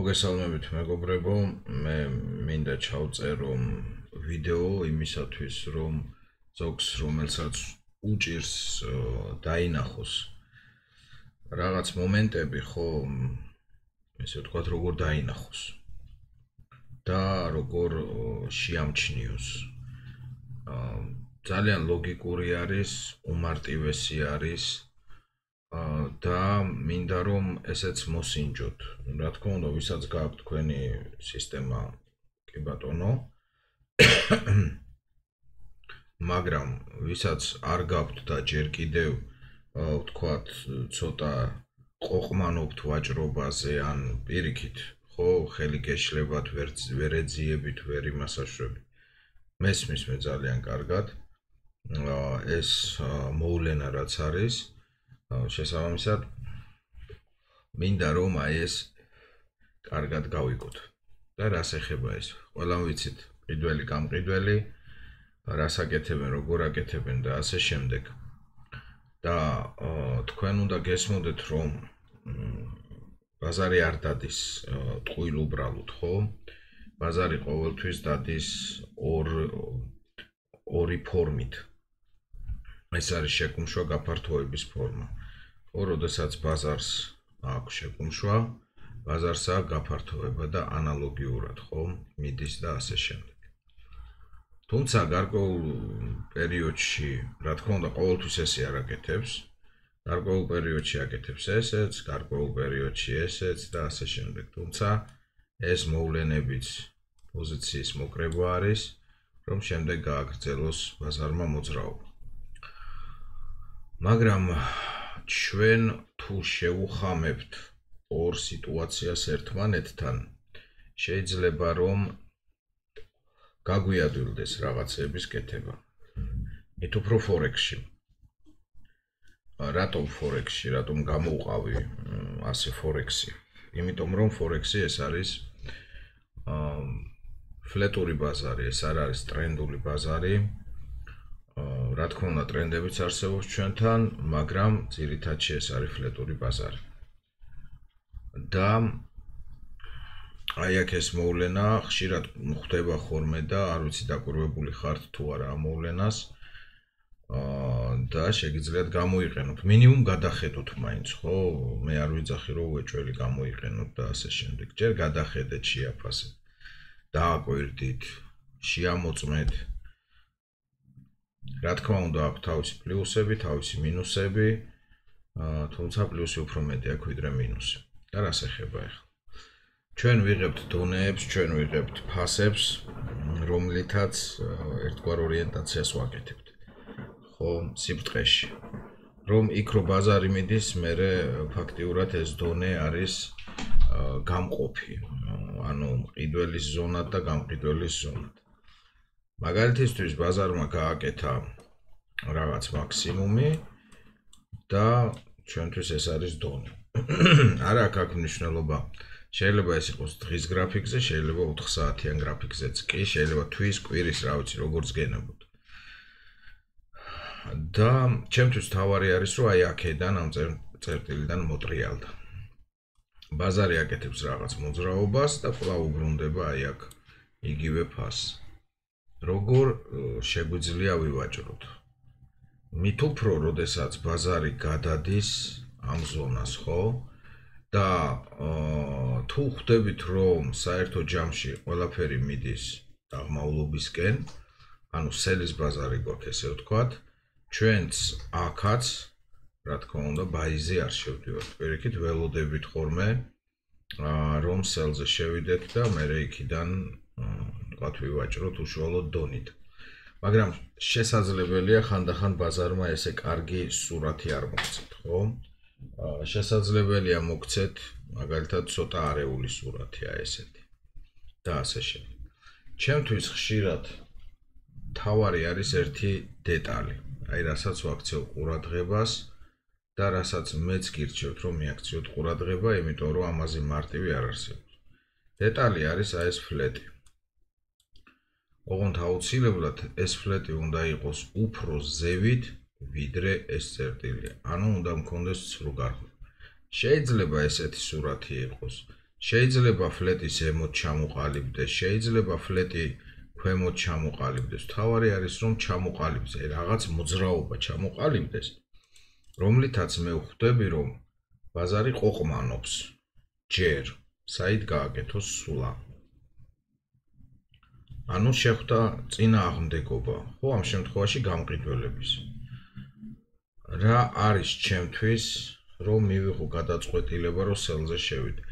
მოგესალმებით მეგობრებო, მე მინდა ჩავწერო ვიდეო იმისათვის, რომ ზოგს რომელსაც უჭირს დაინახოს რაღაც მომენტები, ხო, ესე ვთქვათ, როგორ დაინახოს და როგორ შეამჩნიოს. ძალიან ლოგიკური არის, უმარტივესი არის და მინდა რომ ესეც მოსინჯოთ. რა თქმა უნდა, ვისაც გააქვთ თქვენი სისტემა, კი ბატონო. მაგრამ ვისაც არ გაქვთ და ჯერ კიდევ ვთქვათ, ცოტა ყოყმანობთ ვაჭრობაზე ან პირიქით, ხო, ხელი გეშლებათ, ვერ ეძიებით, ვერ იმასაშვებით. მესმის მე ძალიან კარგად. ეს მოვლენა რაც არის, შესაბამისად მინდა რომ აი ეს კარგად გავიგოთ. და რას ეხება ეს? ყველამ ვიცით, ყიდველი გამყიდველი, რას აკეთებენ, როგორ აკეთებენ და ასე შემდეგ. და თქვენ უნდა გესმოდეთ, რომ ბაზარი არ დადის ტყუილ უბრალოდ, ხო? ბაზარი ყოველთვის დადის ორი ფორმით. ეს არის შეკუმშვა გაფართოების ფორმა. ხო, როდესაც ბაზარს აქვს შეკუმშვა, ბაზარს აქვს გაფართოება და ანალოგიურად, ხო, მიდის და ასე შემდეგ. თუმცა გარკვეულ პერიოდში, რა თქმა უნდა, ყოველთვის ესე არ აკეთებს. გარკვეულ პერიოდში აკეთებს ესეც, გარკვეულ პერიოდში ესეც და ასე შემდეგ. თუმცა ეს მოვლენებიც პოზიციის მოკრება არის, რომ შემდეგ გააგრძელოს ბაზარმა მოძრაობა. მაგრამ ჩვენ თუ შევუხამებთ ორ სიტუაციას ერთმანეთთან, შეიძლება რომ გაგვიადვილდეს რაღაცების კეთება. მით უფრო ფორექსში. რატომ ფორექსში, რატომ გამოვყავი ასე ფორექსი? იმიტომ რომ ფორექსი ეს არის ფლეტური ბაზარი, ეს არ არის ტრენდული ბაზარი. რა თქმა უნდა, ტრენდებიც არსებობს ჩვენთან, მაგრამ ძირითადში ეს არის ფლეტური ბაზარი. და აი აქ ეს მოვლენა ხშირად ხდება ხოლმე და არ ვიცი დაკვირვებული ხართ თუ არა ამ მოვლენას და შეგიძლიათ გამოიყენოთ. მინიმუმ გადახედოთ მაინც, ხო? მე არ ვიძახი რომ უეჭველი გამოიყენოთ და ასე შემდეგ. ჯერ გადახედეთ, შეაფასეთ. დააკვირდით, შეამოწმეთ. რა თქმა უნდა, აქვს თავისი პლუსები, თავისი მინუსები, თუმცა პლუსი უფრო მეტი აქვს ვიდრე მინუსი. და რას ეხება ახლა? ჩვენ ვიღებთ დონეებს, ჩვენ ვიღებთ ფასებს, რომლითაც ერთგვარ ორიენტაციას ვაკეთებთ. ხო, სიბრტყეში. რომ იქ რო ბაზარი მიდის, მერე ფაქტიურად ეს დონე არის გამყოფი. ანუ მყიდველის ზონად და გამყიდველის ზონად. მაგალითისთვის ბაზარმა გააკეთა რაღაც მაქსიმუმი და ჩვენთვის ეს არის დონე. არა აქვს მნიშვნელობა. შეიძლება ეს იყოს დღის გრაფიკზე, შეიძლება 4 საათიან გრაფიკზეც კი, შეიძლება თვის, კვირის, რა ვიცი, როგორც გენებოთ. და ჩემთვის თავარი არის, რომ აი აქედან ამ წერტილიდან მოტრიალდა. ბაზარი აკეთებს რაღაც მოძრაობას და კვლავ უბრუნდება აი აქ იგივე ფასს. როგორ შეგვიძლია ვივაჭროთ? მით უფრო, როდესაც ბაზარი გადადის ამ ზონას, ხო? და თუ ხვდებით, რომ საერთო ჯამში ყველაფერი მიდის დაღმავლობისკენ, ანუ სელის ბაზარი გვაქვს, ესე ვთქვათ, ჩვენც აქაც, რა თქმა უნდა, ბაიზე არ შევდივართ. პირიქით ველოდებით ხოლმე, რომ სელზე შევიდეთ და მერე იქიდან ვთქვათ ვივაჭროთ უშუალოდ დონით. მაგრამ შესაძლებელია ხანდახან ბაზარმა ესე კარგი სურათი არ მოგცეთ, ხო? შესაძლებელია მოგცეთ მაგალითად ცოტა არეული სურათია ესეთი. და ასე შემდეგ. ჩემთვის ხშირად თავარი არის ერთი დეტალი. აი რასაც ვაქცევ ყურადღებას და რასაც მეც გირჩევთ რომ მიაქციოთ ყურადღება, იმიტომ რომ ამაზე მარტივი არ არსებობს. დეტალი არის აი ეს ფლეტი. ოღონდ აუცილებლად ეს ფლეტი უნდა იყოს უფრო ზევით, ვიდრე ეს წერტილი. ანუ უნდა მქონდეს ცრუ გარღვევა. შეიძლება ესეთი სურათი იყოს, შეიძლება ფლეტი ზემოთ ჩამოყალიბდეს, შეიძლება ფლეტი ქვემოთ ჩამოყალიბდეს. თავარი არის რომ ჩამოყალიბდეს, რაღაც მოძრაობა ჩამოყალიბდეს, რომლითაც მე ვხვდები რომ ბაზარი ყოყმანობს. ჯერ საით გააკეთოს სულა. ანუ შეხვდა წინააღმდეგობა, ხო, ამ შემთხვევაში გამყიდველების. რა არის ჩემთვის, რომ მივიღო გადაწყვეტილება, რომ სელზე შევიდე.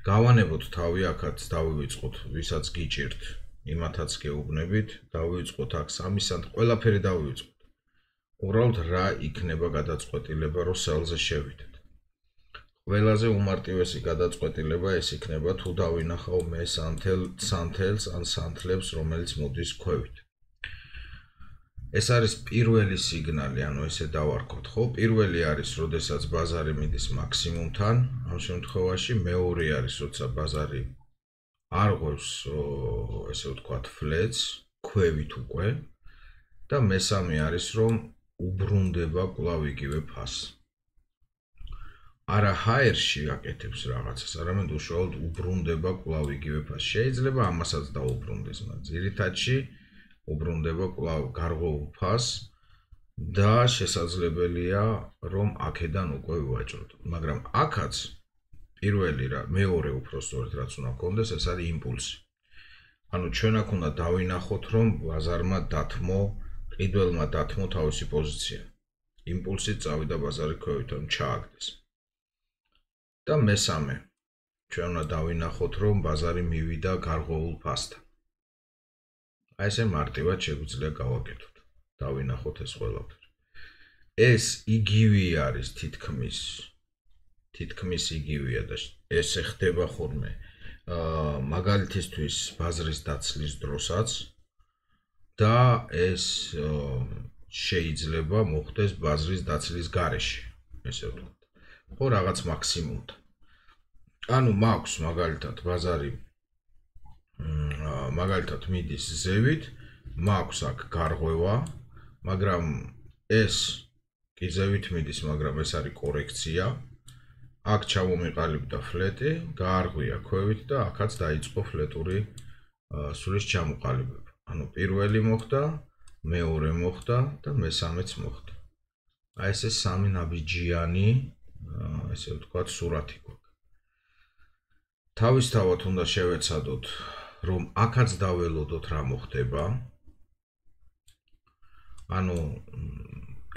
გავანებოთ თავი აქაც დავივიწყოთ, ვისაც გიჭირთ, იმათაც გეუბნებით, დავივიწყოთ აქ 3 სანტ, ყველაფერი დავივიწყოთ. უბრალოდ რა იქნება გადაწყვეტილება, რომ სელზე შევიდეთ. ყველაზე უმარტივესი გადაწყვეტილება ეს იქნება, თუ დავინახავ მე სანთელს ან სანთლებს, რომელიც მოდის ქვევით. ეს არის პირველი სიგნალი, ანუ ესე დავარქოთ, ხო? პირველი არის, როდესაც ბაზარი მიდის მაქსიმუმთან, ამ შემთხვევაში, მეორე არის, როცა ბაზარი არ ღვევს, ესე ვთქვათ, ფლეტს, ქვევით უკვე, და მესამე არის, რომ უბრუნდება კვლავ იგივე ფასს. არა ჰაერში აკეთებს რაღაცას, არამედ უშუალოდ უბრუნდება კვლავ იგივე ფასს. შეიძლება ამასაც დაუბრუნდეს, მაგრამ ძირითადში უბრუნდება კვლავ გარღვეულ ფასს და შესაძლებელია რომ აქედან უკვე ვაჭროთ. მაგრამ აქაც პირველი რა, მეორე უпростоრად რაც უნდა გქონდეს, ეს არის იმპულსი. ანუ ჩვენ აქ უნდა დავინახოთ რომ ბაზარმა დათმო, ყიდველმა დათმო თავისი პოზიცია. იმპულსით წავიდა ბაზარი ქვევით, რომ ჩააგდეს. და მესამე, ჩვენ უნდა დავინახოთ რომ ბაზარი მივიდა გარღვეულ ფასთან. აი ესე მარტივად შეგვიძლია გავაკეთოთ. დავინახოთ ეს ყველაფერი. ეს იგივე არის თითქმის იგივეა და ესე ხდება ხოლმე. მაგალითისთვის ბაზრის დაცლის დროსაც და ეს შეიძლება მოხდეს ბაზრის დაცლის გარეშე, ესე ვთქვათ. ხო, რაღაც მაქსიმუმთან. ანუ მაქვს მაგალითად ბაზარი მაგალითად მიდის ზევით, მაქვს აქ გარღვევა, მაგრამ ეს კი ზევით მიდის, მაგრამ ეს არის კორექცია. აქ ჩამომიყალიბდა ფლეტი, გაარღვია ქვევით და აქაც დაიწყო ფლეტური სულის ჩამოყალიბება. ანუ პირველი მოხდა, მეორე მოხდა და მესამეც მოხდა. აი ესე სამი ნაბიჯიანი, ესე ვთქვათ, სურათი გვაქვს. თავისთავად უნდა შევეცადოთ, რომ აქაც დაველოდოთ რა მოხდება. ანუ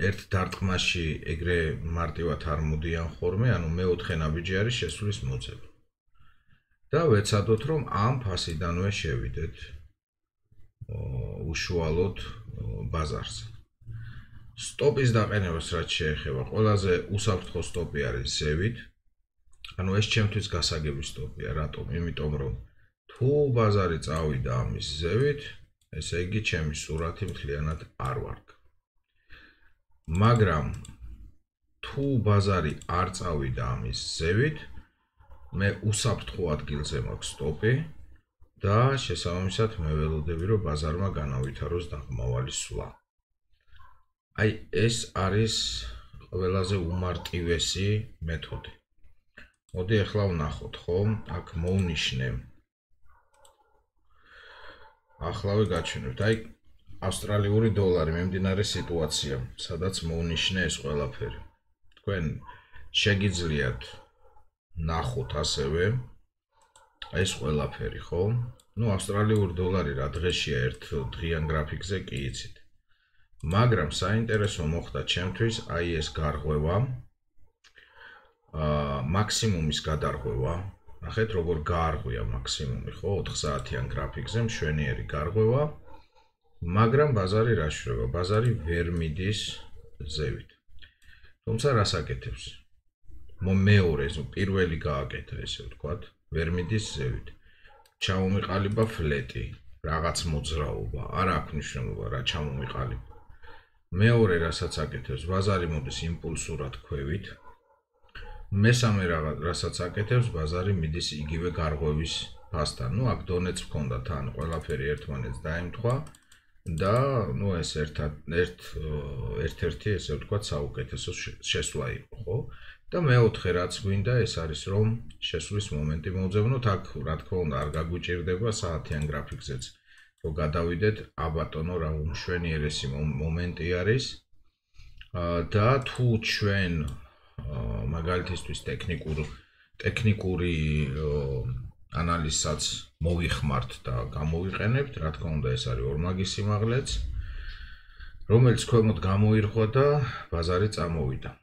ერთ დარტყმაში ეგრე მარტივად არ მოდიან ხოლმე, ანუ მეოთხე ნაბიჯი არის შესვლის მოძებნა. და ვეცადოთ, რომ ამ ფასიდანვე შევიდეთ უშუალოდ ბაზარზე. სტოპის დაყენებას რაც შეეხება, ყველაზე უსაფრთხო სტოპი არის ზევით. ანუ ეს ჩემთვის გასაგები სტოპია, რატომ? იმიტომ რომ თუ ბაზარი წავიდა ამის ზევით, ესე იგი ჩემი სურათი მთლიანად არ ვარგა. მაგრამ თუ ბაზარი არ წავიდა ამის ზევით, მე უსაფრთხო ადგილზე მაქვს სტოპი და შესაბამისად მე ველოდები რომ ბაზარმა განავითაროს დაღმავალი სვლა. აი ეს არის ყველაზე უმარტივესი მეთოდი. მოდი ახლა ვნახოთ, ხო? აქ მოვნიშნე. ახლავე გაჩვენებთ. აი ავსტრალიური დოლარი მიმდინარე სიტუაცია, სადაც მოვნიშნე ეს ყველაფერი. თქვენ შეგიძლიათ ნახოთ ასევე ეს ყველაფერი, ხო? ნუ ავსტრალიური დოლარი რა დღეშია ერთ დღიან გრაფიკზე კი იცით. მაგრამ საინტერესო მოხდა ჩემთვის აი ეს გარღვევა, მაქსიმუმის გადარღვევა. ნახეთ როგორ გაარღვია მაქსიმუმი, ხო? 4 საათიან გრაფიკზე მშვენიერი გარღვევა. მაგრამ ბაზარი რა შრება? ბაზარი ვერ მიდის ზევით. თუმცა რას აკეთებს? მეორე, პირველი გააკეთა, ესე ვთქვათ, ვერ მიდის ზევით. ჩამომიყალიბა ფლეტი, რაღაც მოძრაობა, არ აქვს მნიშვნელობა რა ჩამომიყალიბა. მეორე რასაც აკეთებს, ბაზარი მოდის იმპულსურად ქვევით. მესამე რასაც აკეთებს, ბაზარი მიდის იგივე გარღვევის ფასთან. ნუ აქ დონეც მქონდა თან, ყველაფერი ერთმანეთს დაემთხვა და ნუ ეს ერთ-ერთი ესე ვთქვათ საუკეთესო შესვლა იყო, ხო? და მეოთხე რაც გვინდა ეს არის რომ შესვლის მომენტი მოვძებნოთ აქ რა თქმა უნდა არ გაგვიჭირდება საათიან გრაფიკზეც რომ გადავიდეთ აბატონო რა უმშვენიერესი მომენტი არის და თუ ჩვენ მაგალითისთვის ტექნიკური ანალიზსაც მოვიხმართ და გამოვიყენებთ რა თქმა უნდა ეს არის ორმაგი სიმაღლეც რომელიც ქვემოთ გამოირღვა და ბაზარი წამოვიდა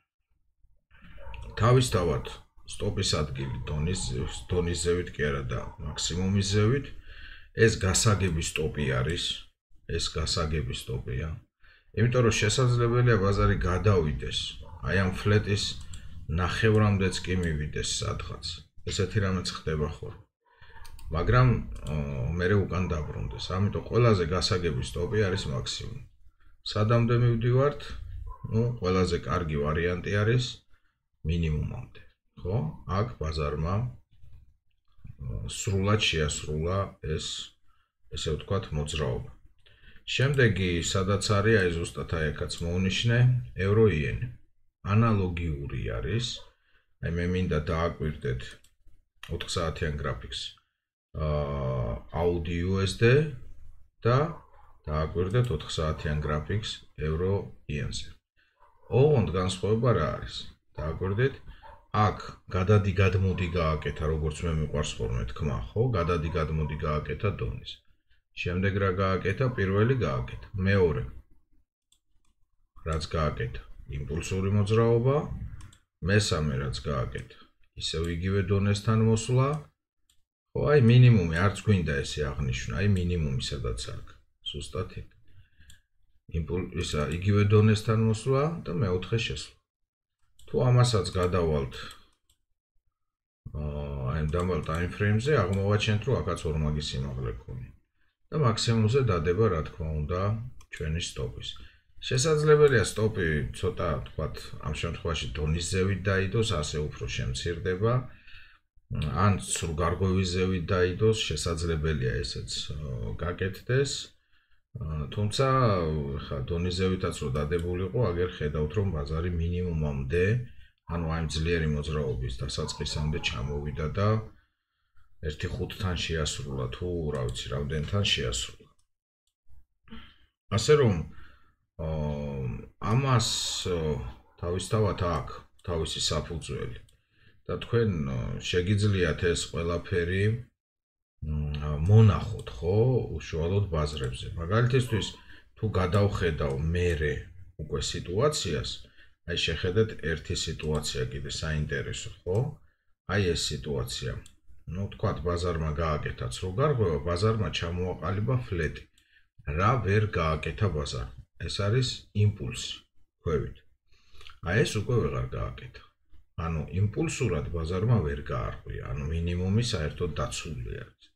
თავისთავად სტოპის ადგილი დონის ზევით კი არა და მაქსიმუმის ზევით ეს გასაგები სტოპი არის ეს გასაგები სტოპია იმიტომ რომ შესაძლებელია ბაზარი გადავიდეს აი ამ ფლეტის ნახევრამდეც კი მივიდეს სადღაც ესეთი რამეც ხდება ხოლმე მაგრამ მერე უკან დაბრუნდეს ამიტომ ყველაზე გასაგები სტოპი არის მაქსიმუმი სადამდე მივდივართ ნუ ყველაზე კარგი ვარიანტი არის მინიმუმამდე ხო აქ ბაზარმა სრულად შეასრულა ეს ესე ვთქვათ მოძრაობა შემდეგი სადაც არის აი ზუსტად აი აქაც მოვნიშნე ევრო-იენი ანალოგიური არის აი მე მინდა დააკვირდეთ 4 საათიან გრაფიკს აუდი USD და დააკვირდეთ 4 საათიან გრაფიკს ევრო-იენზე ოღონდ განსხვავება რა არის დააკვირდეთ აქ გადადი გადმოდი გააკეთა როგორც მე მიყვარს ხოლმე თქმა ხო გადადი გადმოდი გააკეთა დონის შემდეგ რა გააკეთა პირველი გააკეთა მეორე რაც გააკეთა იმპულსური მოძრაობა მესამე რაც გააკეთა ისევ იგივე დონესთან მოსვლა ხო აი მინიმუმი არც გვინდა ესე აღნიშნა აი მინიმუმი სადაც აქვს ზუსტად იქ იმპულსა იგივე დონესთან მოსვლა და მეოთხე შესვლა თუ ამასაც გადავალთ აი დამალ ტაიმფრეიმზე აღმოვაჩენთ რომ აქაც ორმაგი სიმაღლე გქონია და მაქსიმუმზე დადება რა თქმა უნდა ჩვენი სტოპის შესაძლებელია სტოპი ცოტა თქვათ ამ შემთხვევაში დონის ზევით დაიდოს ასე უფრო შემცირდება ან სრულგარღვევის ზევით დაიდოს შესაძლებელია ესეც გაკეთდეს თუმცა ხა დონის ზევითაც რო დადებულიყო აგერ ხედავთ რომ ბაზარი მინიმუმამდე ანუ აი ძლიერი მოძრაობის დასაწყისამდე ჩამოვიდა და 1.5-თან შეასრულა თუ რა ვიცი რამდენთან შეასრულა ასე რომ ამას თავისთავად აქვს თავისი საფუძველი და თქვენ შეგიძლიათ ეს ყველაფერი მონახოთ ხო უშუალოდ ბაზრებზე მაგალითისთვის თუ გადავხედავ მერე უკვე სიტუაციას აი შეხედეთ ერთი სიტუაცია კიდე საინტერესო ხო აი ეს სიტუაცია ну თქვათ ბაზარმა გააკეთა სრულგარღვევა ბაზარმა ჩამოაყალიბა ფლეტი რა ვერ გააკეთა ბაზარმა ეს არის იმპულსი ქვევით აი ეს უკვე ვეღარ გააკეთა ანუ იმპულსურად ბაზარმა ვერ გაარღვია ანუ მინიმუმი საერთოდ დაცული არის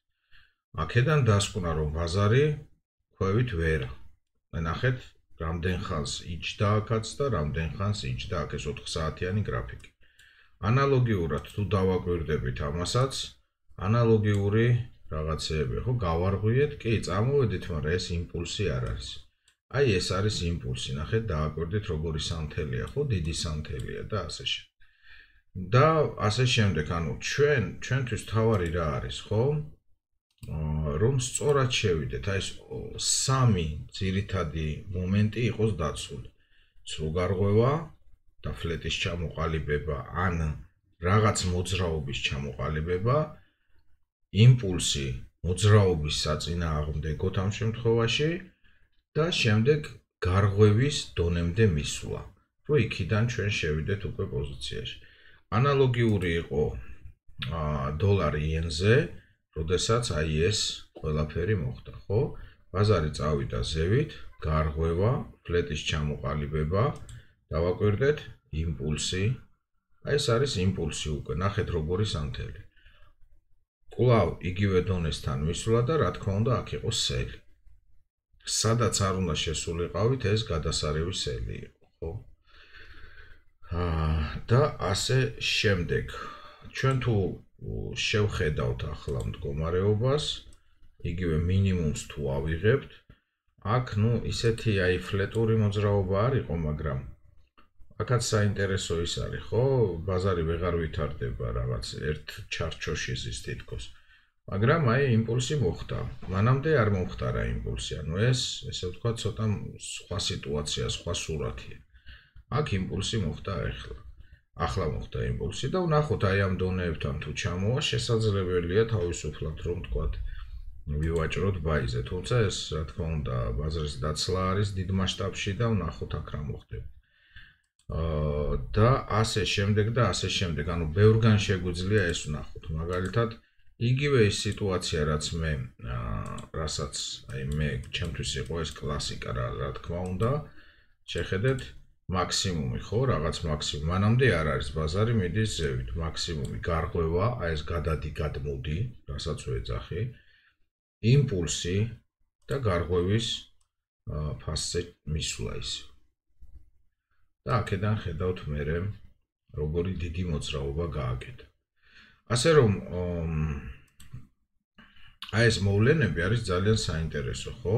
აქედან დასკვნა რომ ბაზარი ქვევით ვერა ნახეთ რამდენ ხანს იჯდა აქაც და რამდენ ხანს იჯდა აქ ეს 4 საათიანი გრაფიკი ანალოგიურად თუ დავაკვირდებით ამასაც ანალოგიური რაღაცეები ხო გავარღვიეთ კი წამოვედით მაგრამ ეს იმპულსი არ არის აი ეს არის იმპულსი ნახეთ დააკვირდით როგორი სანთელია ხო დიდი სანთელია და ასე შემდეგ ანუ ჩვენთვის თავარი რა არის ხო რომ სწორად შევიდეთ აი ეს სამი ძირითადი მომენტი იყოს დაცული სრულგარღვევა და ფლეტის ჩამოყალიბება ან რაღაც მოძრაობის ჩამოყალიბება იმპულსი მოძრაობის საწინააღმდეგოდ ამ შემთხვევაში და შემდეგ გარღვევის დონემდე მისვლა რომ იქიდან ჩვენ შევიდეთ უკვე პოზიციაში ანალოგიური იყო დოლარი იენზე როდესაც აი ეს ყველაფერი მოხდა ხო ბაზარი წავიდა ზევით გარღვევა ფლეტის ჩამოყალიბება დავაკვირდეთ იმპულსი აი ეს არის იმპულსი უკვე ნახეთ როგორი სანთელი კვლავ იგივე დონესთან მისვლა და რა თქმა უნდა აქ იყო სელი სადაც არ უნდა შესულიყავით ეს გადასარევი სელი იყო ხო და ასე შემდეგ ჩვენ თუ შევხედავთ ახლა მდგომარეობას იგივე მინიმუმს თუ ავიღებთ აქ ნუ ისეთი აი ფლეტური მოძრაობა არ იყო მაგრამ აქაც საინტერესო ის არის, ხო? ბაზარი ვეღარ ვითარდება რაღაც ერთ ჩარჩოში ზის თითქოს. მაგრამ აი იმპულსი მოხდა. მანამდე არ მომხდარა იმპულსი. ანუ ესე ვთქვათ, ცოტა სხვა სიტუაცია, სხვა სურათია. აქ იმპულსი მოხდა ახლა. ახლა მოხდა იმპულსი და ვნახოთ აი ამ დონეებთან თუ ჩამოვა, შესაძლებელია თავისუფლად რომ ვთქვათ, ვივაჭროთ ბაიზე. თუმცა ეს, რა თქმა უნდა, ბაზრის დაცლა არის დიდ მასშტაბში და ვნახოთ აქ რა მოხდება. და ასე შემდეგ და ასე შემდეგ. ანუ ბევრგან შეგვიძლია ეს ვნახოთ. მაგალითად, იგივე ის სიტუაცია, რაც მე, რასაც აი მე ჩემთვის იყო ეს კლასიკა, რა თქმა უნდა, შეხედეთ მაქსიმუმი, ხო, რაღაც მაქსიმუმი. მანამდე არ არის ბაზარი მიდის ზევით, მაქსიმუმი გარღვევა, აი ეს გადადი, გადმოდი, რასაც ვეძახი, იმპულსი და გარღვევის ფასზე მისვლა ისე. და აქედან ხედავთ მერე როგორი დიდი მოძრაობა გააკეთა. ასე რომ აი ეს მოვლენები არის ძალიან საინტერესო, ხო?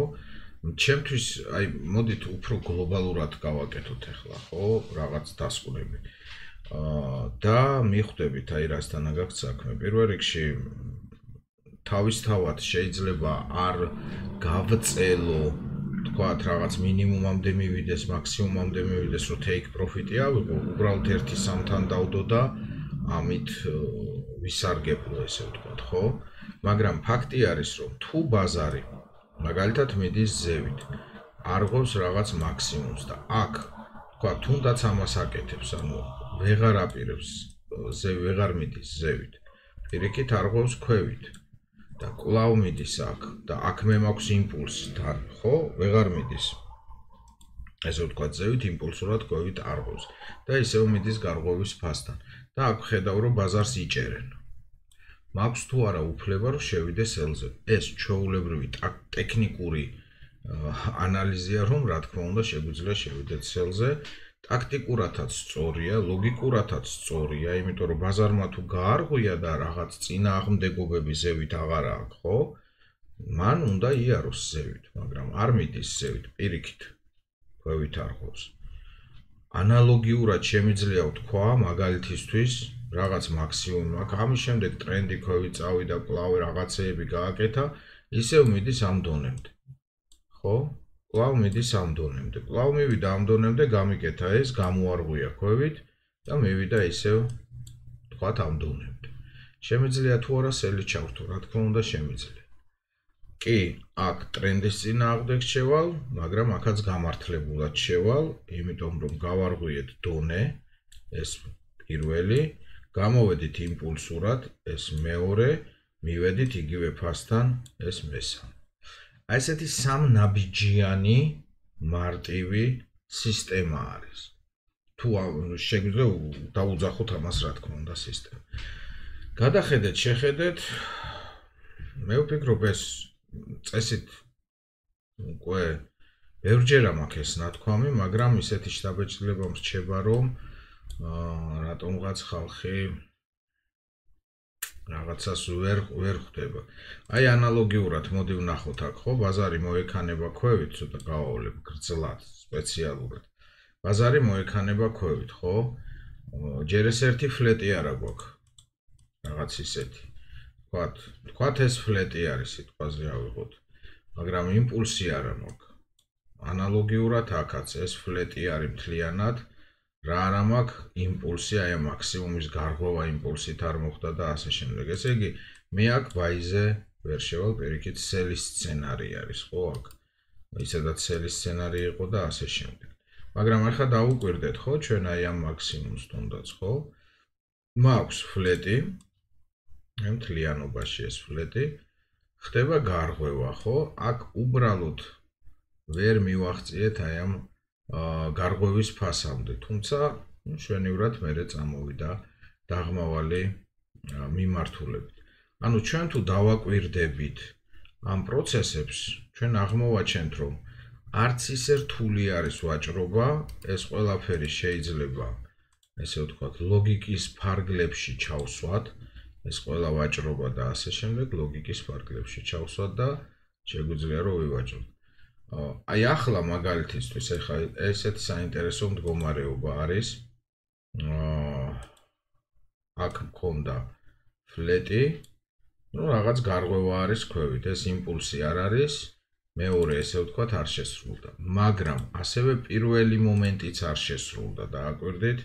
ჩემთვის აი მოდით უფრო გლობალურად გავაკეთოთ ახლა, ხო? რაღაც დასკვნები. და მიხვდებით აი რასთანა გაქვთ საქმე. პირველ რიგში თავისთავად შეიძლება არ გავწელო თქვათ რაღაც მინიმუმამდე მივიდეს, მაქსიმუმამდე მივიდეს, რომ take profit-ი ავიღო, უბრალოდ 1-3-თან დავდო და ამით ვისარგებლო, ესე ვთქვათ, ხო? მაგრამ ფაქტი არის, რომ თუ ბაზარი მაგალითად მიდის ზევით, არღვევს რაღაც მაქსიმუმს და აქ, თქვათ, თუნდაც ამას აკეთებს, ანუ ვეღარ აპირებს, ვეღარ მიდის ზევით, პირიქით არღვევს ქვევით. და კვლავ მიდის აქ და აქ მე მაქვს იმპულსი თან, ხო? ვეღარ მიდის. ესე ვთქვათ, ზევით იმპულსურად კვევით არღვევს და ისევ მიდის გარღვევის ფასთან. და აქ ხედავ, რომ ბაზარს იჭერენ. მაქვს თუ არა უფლება, რომ შევიდე სელზე. ეს ჩვეულებრივი ტექნიკური ანალიზია, რომ რა თქმა უნდა შეგვიძლია შევიდეთ სელზე. ტაქტიკურათაც სწორია, ლოგიკურათაც სწორია, იმიტომ რომ ბაზარმა თუ გაარღვია და რაღაც წინააღმდეგობები ზევით აღარ აქვს, ხო? მან უნდა იაროს ზევით, მაგრამ არ მიდის ზევით, პირიქით. ქვევით არღვევს. ანალოგიურად შემიძლია ვთქვა, მაგალითისთვის, რაღაც მაქსიმუმი აქვს, ამის შემდეგ ტრენდი ქვევით წავიდა, კვლავ რაღაცეები გააკეთა, ისევ მიდის ამ დონემდე. ხო? კვლავ მიდის ამ დონემდე. კვლავ მივიდა ამ დონემდე, გამიკეთა ეს, გამოარღვია ქვევით და მივიდა ისევ, თქვათ, ამ დონემდე. შემიძლია თუ არა სელი ჩავრთო, რა თქმა უნდა შემიძლია. კი, აქ ტრენდის წინააღმდეგ შევალ, მაგრამ აქაც გამართლებულად შევალ, იმიტომ რომ გავარღვიეთ დონე, ეს პირველი, გამოვედით იმპულსურად, ეს მეორე, მივედით იგივე ფასთან, ეს მესამე. აი ესეთი სამნაბიჯიანი მარტივი სისტემა არის. თუ შეგვიძლია დავუძახოთ ამას, რა თქმა უნდა, სისტემა. გადახედეთ, შეხედეთ, მე ვფიქრობ ეს წესით უკვე ბევრჯერ მაქვს ეს ნათქვამი, მაგრამ ისეთი შთაბეჭდილება მრჩება, რომ რატომღაც ხალხი რაღაცას ვერ ხვდება. აი ანალოგიურად მოდი ვნახოთ აქ, ხო, ბაზარი მოექანება ქვევით, ცოტა გავავლებ გრძლად, სპეციალურად. ბაზარი მოექანება ქვევით, ხო? ჯერ ეს ერთი ფლეტი არა გვაქვს. რაღაც ისეთი. თქვათ ეს ფლეტი არის, სიტყვაზე ავიღოთ. მაგრამ იმპულსი არა მაქვს. ანალოგიურად აქაც ეს ფლეტი არის მთლიანად. რა არა მაქვს იმპულსი, აი ამ მაქსიმუმის გარღვევა იმპულსით არ მოხდა და ასე შემდეგ. ესე იგი, მე აქ ბაიზე ვერ შევალ, პირიქით სელის სცენარი არის, ხო, აქ. ისედაც სელის სცენარი იყო და ასე შემდეგ. მაგრამ ახლა დავუკვირდეთ, ხო, ჩვენ აი ამ მაქსიმუმს თუნდაც, ხო? მაქვს ფლეტი, მთლიანობაში ეს ფლეტი, ხდება გარღვევა, ხო? აქ უბრალოდ ვერ მივაღწიეთ აი ამ გარღვევის ფასამდე, თუმცა შვენივრად მერე წამოვიდა დაღმავალი მიმართულებით. ანუ ჩვენ თუ დავაკვირდებით ამ პროცესებს, ჩვენ აღმოვაჩენთ, რომ არც ისე რთული არის ვაჭრობა, ეს ყველაფერი შეიძლება, ესე ვთქვათ, ლოგიკის ფარგლებში ჩავსვათ, ეს ყველა ვაჭრობა და ასე შემდეგ ლოგიკის ფარგლებში ჩავსვათ და შეგვიძლია რომ ვივაჭროთ. აი ახლა მაგალითისთვის ეხლა ესეთი საინტერესო მდგომარეობა არის. აქ მქონდა ფლეტი, ну რაღაც გარღვევა არის ქვევით, ეს იმპულსი არ არის, მეორე ესე ვთქვათ არ შესრულდა, მაგრამ ასევე პირველი მომენტიც არ შესრულდა, დააკვირდით,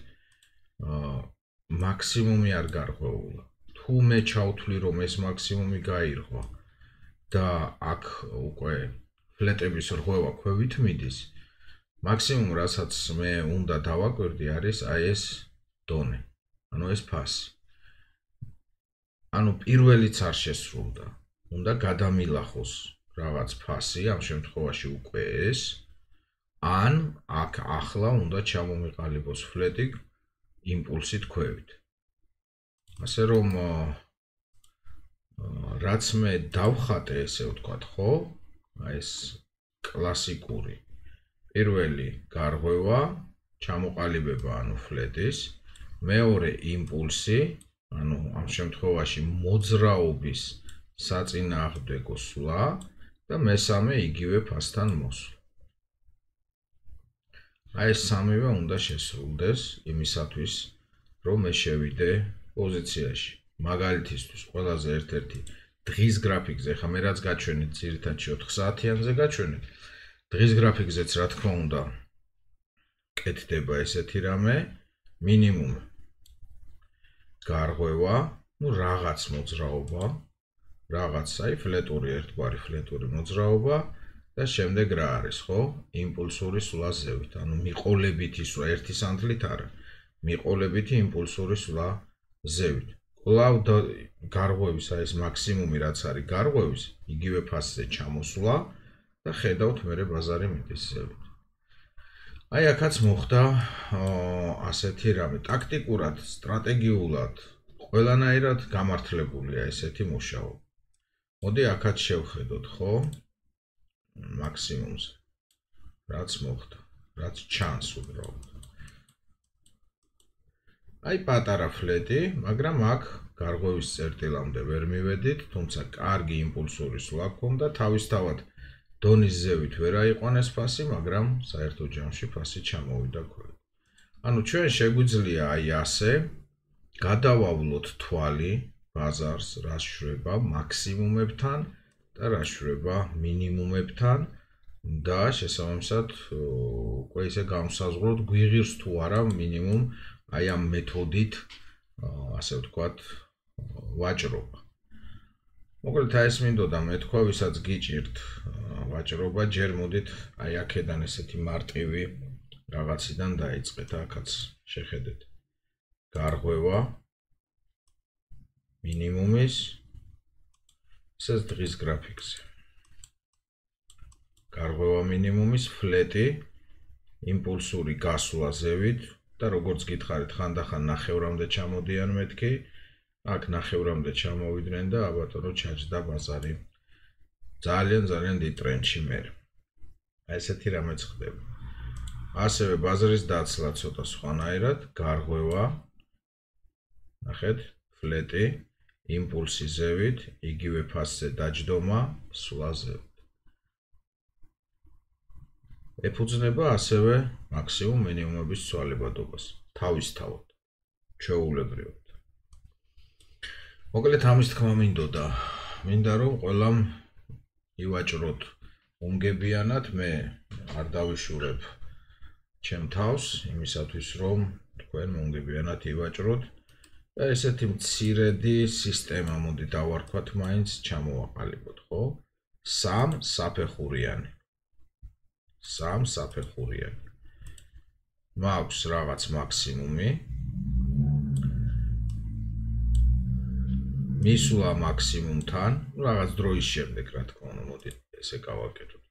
მაქსიმუმი არ გარღვეულა. თუ მე ჩავთვლი რომ ეს მაქსიმუმი გაირღვა და აქ უკვე ფლეტების რღვევა ქვევით მიდის, მაქსიმუმ რასაც მე უნდა დავაკვირდი არის აი ეს დონე, ანუ ეს ფასი. ანუ პირველიც არ შესრულდა, უნდა გადამილახოს რაღაც ფასი, ამ შემთხვევაში უკვე ეს, ან აქ ახლა უნდა ჩამომიყალიბოს ფლეტი იმპულსით ქვევით. ასე რომ რაც მე დავხატე, ესე ვთქვათ, ხო? ეს კლასიკური პირველი გარღვევა, ჩამოყალიბება ანუ ფლეტის, მეორე იმპულსი, ანუ ამ შემთხვევაში მოძრაობის საწინააღმდეგო სვლა და მესამე იგივე ფასთან მოსვლა. აი ეს სამივე უნდა შესრულდეს იმისათვის, რომ მე შევიდე პოზიციაში. მაგალითისთვის ყველაზე ერთ-ერთი დღის გრაფიკზე, ხა მე რაც გაჩვენეთ ძირითადად 4 საათიანზე გაჩვენეთ. დღის გრაფიკზეც რა თქმა უნდა კეთდება ესეთი რამე, მინიმუმ გარღვევა, ну რაღაც მოძრაობა, რაღაც აი ფლეტური ერთგვარი ფლეტური მოძრაობა და შემდეგ რა არის, ხო? იმპულსური სვლა ზევით, ანუ მიყოლებითი სვლა ერთი სანთლით არა, მიყოლებითი იმპულსური სვლა ზევით. კვლავ გარღვევის აი ეს მაქსიმუმი რაც არის გარღვევის, იგივე ფასზე ჩამოსვლა და ხედავთ მერე ბაზარი მიდის ზევით. აი აქაც მოხდა ასეთი რამე, ტაქტიკურად, სტრატეგიულად, ყველანაირად გამართლებულია ესეთი მუშაობა. მოდი აქაც შევხედოთ, ხო? მაქსიმუმზე. რაც მოხდა, რაც ჩანს უბრალოდ. აი პატარა ფლეტი, მაგრამ აქ გარღვევის წერტილამდე ვერ მივედით, თუმცა კარგი იმპულსური სვლა ჰქონდა, თავისთავად დონის ზევით ვერ აიყვანეს ფასი, მაგრამ საერთო ჯამში ფასი ჩამოვიდა ქვევით. ანუ ჩვენ შეგვიძლია აი ასე გადავავლოთ თვალი ბაზარს, რა შვება მაქსიმუმებთან და რა შვება მინიმუმებთან და შესაბამისად უკვე ისე გამსაზღვროთ გვიღირს თუ არა მინიმუმ აი ამ მეთოდით ასე ვთქვათ ვაჭრობა. მოკლედ აი ეს მინდოდა მეთქვა, ვისაც გიჭირთ ვაჭრობა, ჯერ მოდით აი აქედან ესეთი მარტივი რაღაციდან დაიწყეთ, აქაც შეხედეთ. გარღვევა მინიმუმის ეს დღის გრაფიკზე. გარღვევა მინიმუმის ფლეტი იმპულსური გასვლა ზევით და როგორც გითხარით, ხანდახან ნახევრამდე ჩამოდიან მეთქი, აქ ნახევრამდე ჩამოვიდნენ და აბატონო ჩაჯდა ბაზარი. ძალიან დიდ ტრენდში მერე. აი ესეთი რამეც ხდება. ასევე ბაზრის დაცლა ცოტა სხვანაირად, გარღვევა, ნახეთ, ფლეტი, იმპულსი ზევით, იგივე ფასზე დაჯდომა, სვლა ზევით. ეფუძნება ასევე მაქსიმუმ მინიმუმების ცვალებადობას, თავისთავად, ჩვეულებრივად. მოკლედ ამის თქმა მინდა რომ ყველამ ივაჭროთ უმგებიანად, მე არ დავიშურებ ჩემ თავს იმისათვის რომ თქვენ მომგებიანად ივაჭროთ და ესეთი მცირედი სისტემა მოდი დავარქვათ მაინც ჩამოვაყალიბოთ, ხო? 3 საფეხურიანი. მაქვს რაღაც მაქსიმუმი. მისვლა მაქსიმუმთან, რაღაც დროის შემდეგ, რა თქმა უნდა, მოდი ესე გავაკეთოთ.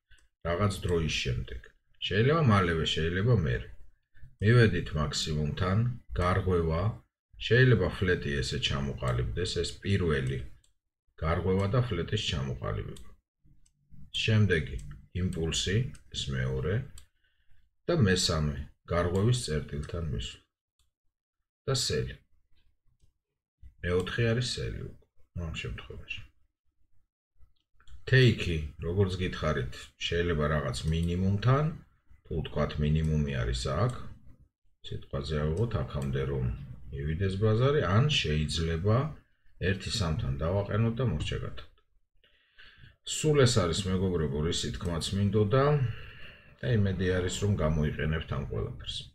რაღაც დროის შემდეგ. შეიძლება მალევე, შეიძლება მერე. მივედით მაქსიმუმთან, გარღვევა, შეიძლება ფლეტი ესე ჩამოყალიბდეს, ეს პირველი გარღვევა და ფლეტის ჩამოყალიბება. შემდეგი იმპულსი, ეს მეორე და მესამე გარღვევის წერტილთან მისვლა. და სელი. მეოთხე არის სელი უკვე, ამ შემთხვევაში. Take-ი, როგორც გითხარით, შეიძლება რაღაც მინიმუმთან, თუ ვთქვათ მინიმუმი არის აქ. სიტყვაზე ავიღოთ აქამდე რომ მივიდეს ბაზარი, ან შეიძლება 1-3-თან დავაყენოთ და მორჩა. სულ ეს არის მეგობრებო, ისი თქმაც მინდოდა და იმედი არის რომ გამოიყენებთ ამ ყველაფერს.